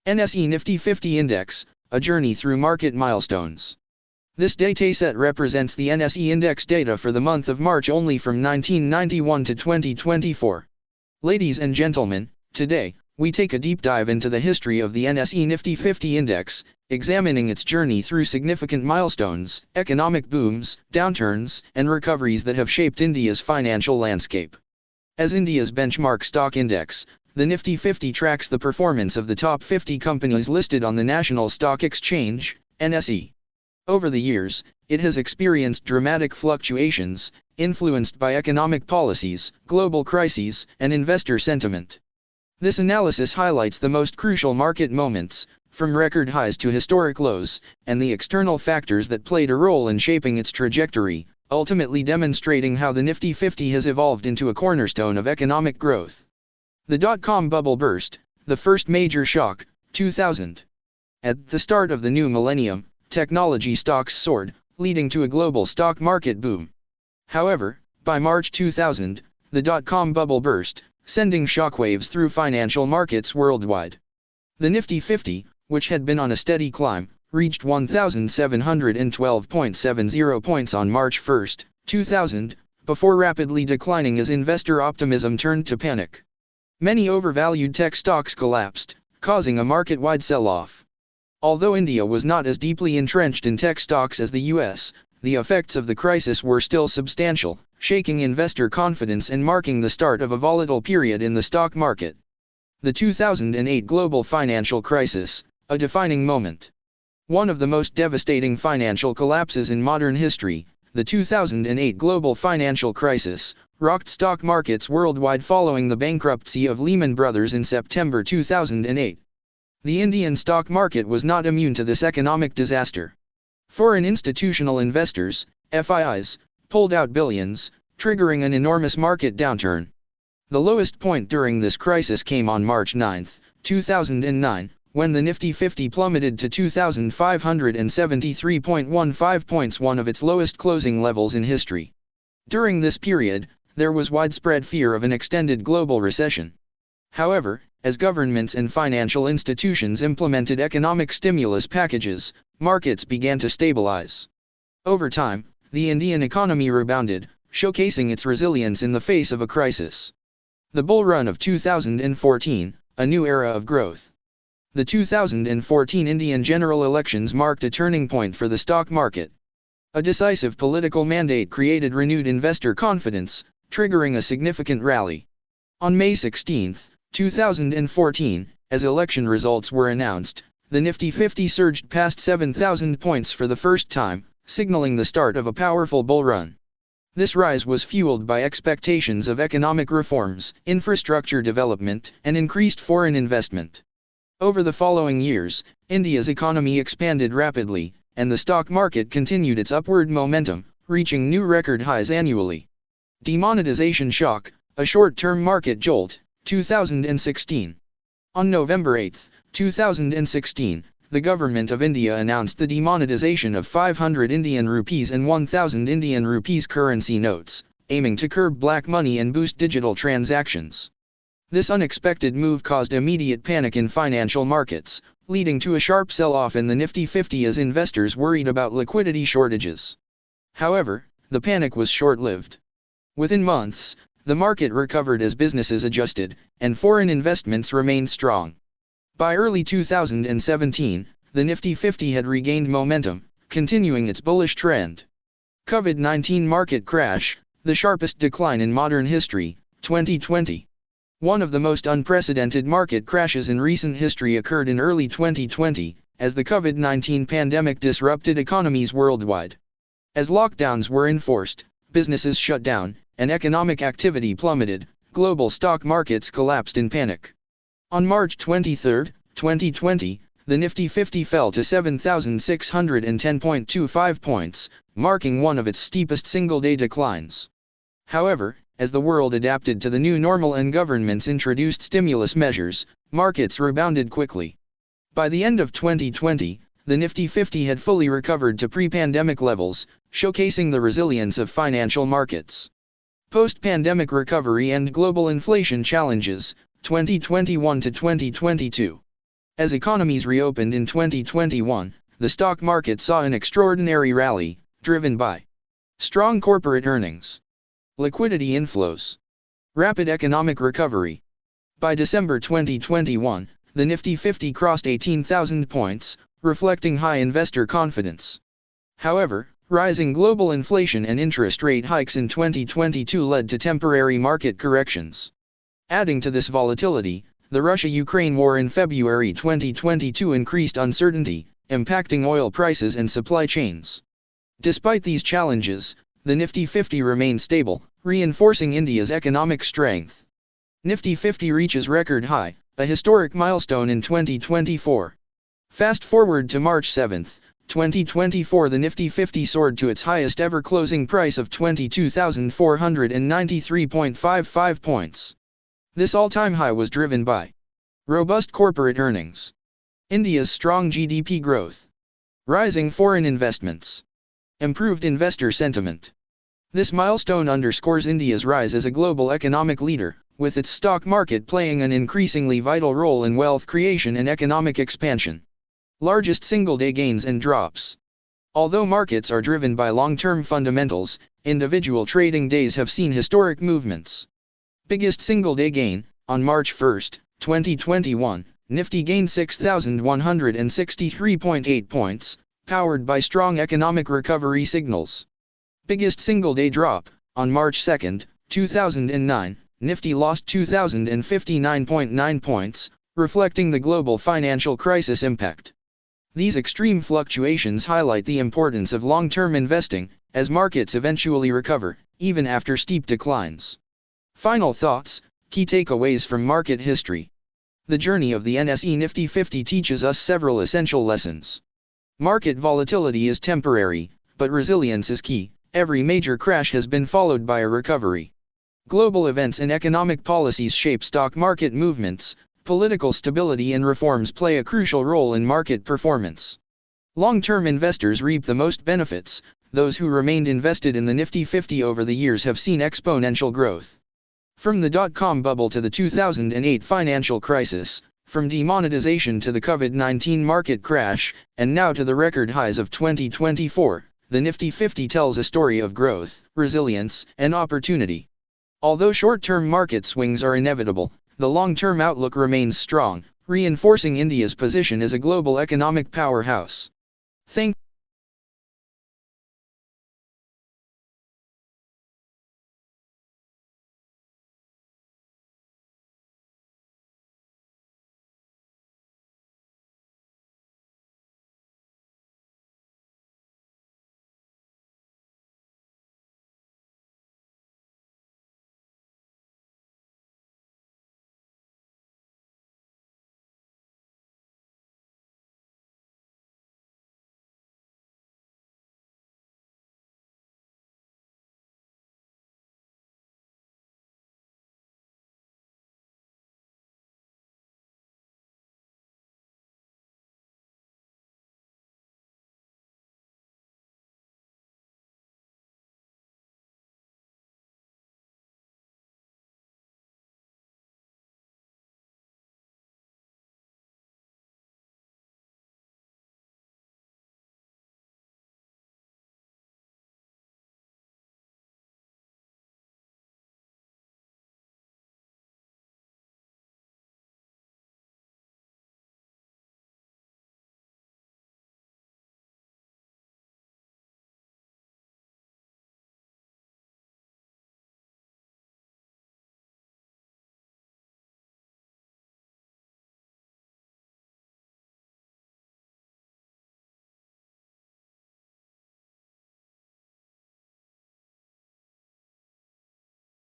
NSE Nifty 50 Index, a journey through market milestones. This dataset represents the NSE Index data for the month of March only from 1991 to 2024. Ladies and gentlemen, today, we take a deep dive into the history of the NSE Nifty 50 Index, examining its journey through significant milestones, economic booms, downturns, and recoveries that have shaped India's financial landscape. As India's benchmark stock index, the Nifty 50 tracks the performance of the top 50 companies listed on the National Stock Exchange, NSE. Over the years, it has experienced dramatic fluctuations, influenced by economic policies, global crises, and investor sentiment. This analysis highlights the most crucial market moments, from record highs to historic lows, and the external factors that played a role in shaping its trajectory, ultimately demonstrating how the Nifty 50 has evolved into a cornerstone of economic growth. The dot-com bubble burst, the first major shock, 2000. At the start of the new millennium, technology stocks soared, leading to a global stock market boom. However, by March 2000, the dot-com bubble burst, sending shockwaves through financial markets worldwide. The Nifty 50, which had been on a steady climb, reached 1,712.70 points on March 1, 2000, before rapidly declining as investor optimism turned to panic. Many overvalued tech stocks collapsed, causing a market-wide sell-off. Although India was not as deeply entrenched in tech stocks as the US, the effects of the crisis were still substantial, shaking investor confidence and marking the start of a volatile period in the stock market. The 2008 global financial crisis, a defining moment. One of the most devastating financial collapses in modern history, the 2008 global financial crisis, rocked stock markets worldwide following the bankruptcy of Lehman Brothers in September 2008. The Indian stock market was not immune to this economic disaster. Foreign institutional investors, FIIs, pulled out billions, triggering an enormous market downturn. The lowest point during this crisis came on March 9, 2009, when the Nifty 50 plummeted to 2,573.15 points, one of its lowest closing levels in history. During this period, there was widespread fear of an extended global recession. However, as governments and financial institutions implemented economic stimulus packages, markets began to stabilize. Over time, the Indian economy rebounded, showcasing its resilience in the face of a crisis. The bull run of 2014, a new era of growth. The 2014 Indian general elections marked a turning point for the stock market. A decisive political mandate created renewed investor confidence, triggering a significant rally. On May 16, 2014, as election results were announced, the Nifty 50 surged past 7,000 points for the first time, signaling the start of a powerful bull run. This rise was fueled by expectations of economic reforms, infrastructure development, and increased foreign investment. Over the following years, India's economy expanded rapidly, and the stock market continued its upward momentum, reaching new record highs annually. Demonetization shock, a short-term market jolt, 2016. On November 8, 2016, the Government of India announced the demonetization of 500 Indian rupees and 1,000 Indian rupees currency notes, aiming to curb black money and boost digital transactions. This unexpected move caused immediate panic in financial markets, leading to a sharp sell-off in the Nifty 50 as investors worried about liquidity shortages. However, the panic was short-lived. Within months, the market recovered as businesses adjusted, and foreign investments remained strong. By early 2017, the Nifty 50 had regained momentum, continuing its bullish trend. COVID-19 market crash, the sharpest decline in modern history, 2020. One of the most unprecedented market crashes in recent history occurred in early 2020, as the COVID-19 pandemic disrupted economies worldwide. As lockdowns were enforced, businesses shut down, and economic activity plummeted, global stock markets collapsed in panic. On March 23, 2020, the Nifty 50 fell to 7,610.25 points, marking one of its steepest single-day declines. However, as the world adapted to the new normal and governments introduced stimulus measures, markets rebounded quickly. By the end of 2020, the Nifty 50 had fully recovered to pre-pandemic levels, showcasing the resilience of financial markets. Post-pandemic recovery and global inflation challenges, 2021 to 2022. As economies reopened in 2021, the stock market saw an extraordinary rally, driven by strong corporate earnings, liquidity inflows, rapid economic recovery. By December 2021, the Nifty 50 crossed 18,000 points, reflecting high investor confidence. However, rising global inflation and interest rate hikes in 2022 led to temporary market corrections. Adding to this volatility, the Russia-Ukraine war in February 2022 increased uncertainty, impacting oil prices and supply chains. Despite these challenges, the Nifty 50 remained stable, reinforcing India's economic strength. Nifty 50 reaches record high, a historic milestone in 2024. Fast forward to March 7, 2024, the Nifty 50 soared to its highest ever closing price of 22,493.55 points. This all-time high was driven by robust corporate earnings, India's strong GDP growth, rising foreign investments, improved investor sentiment. This milestone underscores India's rise as a global economic leader, with its stock market playing an increasingly vital role in wealth creation and economic expansion. Largest single-day gains and drops. Although markets are driven by long-term fundamentals, individual trading days have seen historic movements. Biggest single-day gain, on March 1, 2021, Nifty gained 6,163.8 points, powered by strong economic recovery signals. Biggest single-day drop, on March 2, 2009, Nifty lost 2,059.9 points, reflecting the global financial crisis impact. These extreme fluctuations highlight the importance of long-term investing, as markets eventually recover, even after steep declines. Final thoughts, key takeaways from market history. The journey of the NSE Nifty 50 teaches us several essential lessons. Market volatility is temporary, but resilience is key. Every major crash has been followed by a recovery. Global events and economic policies shape stock market movements. Political stability and reforms play a crucial role in market performance. Long-term investors reap the most benefits. Those who remained invested in the Nifty 50 over the years have seen exponential growth. From the dot-com bubble to the 2008 financial crisis, from demonetization to the COVID-19 market crash, and now to the record highs of 2024, the Nifty 50 tells a story of growth, resilience, and opportunity. Although short-term market swings are inevitable, the long-term outlook remains strong, reinforcing India's position as a global economic powerhouse. Thank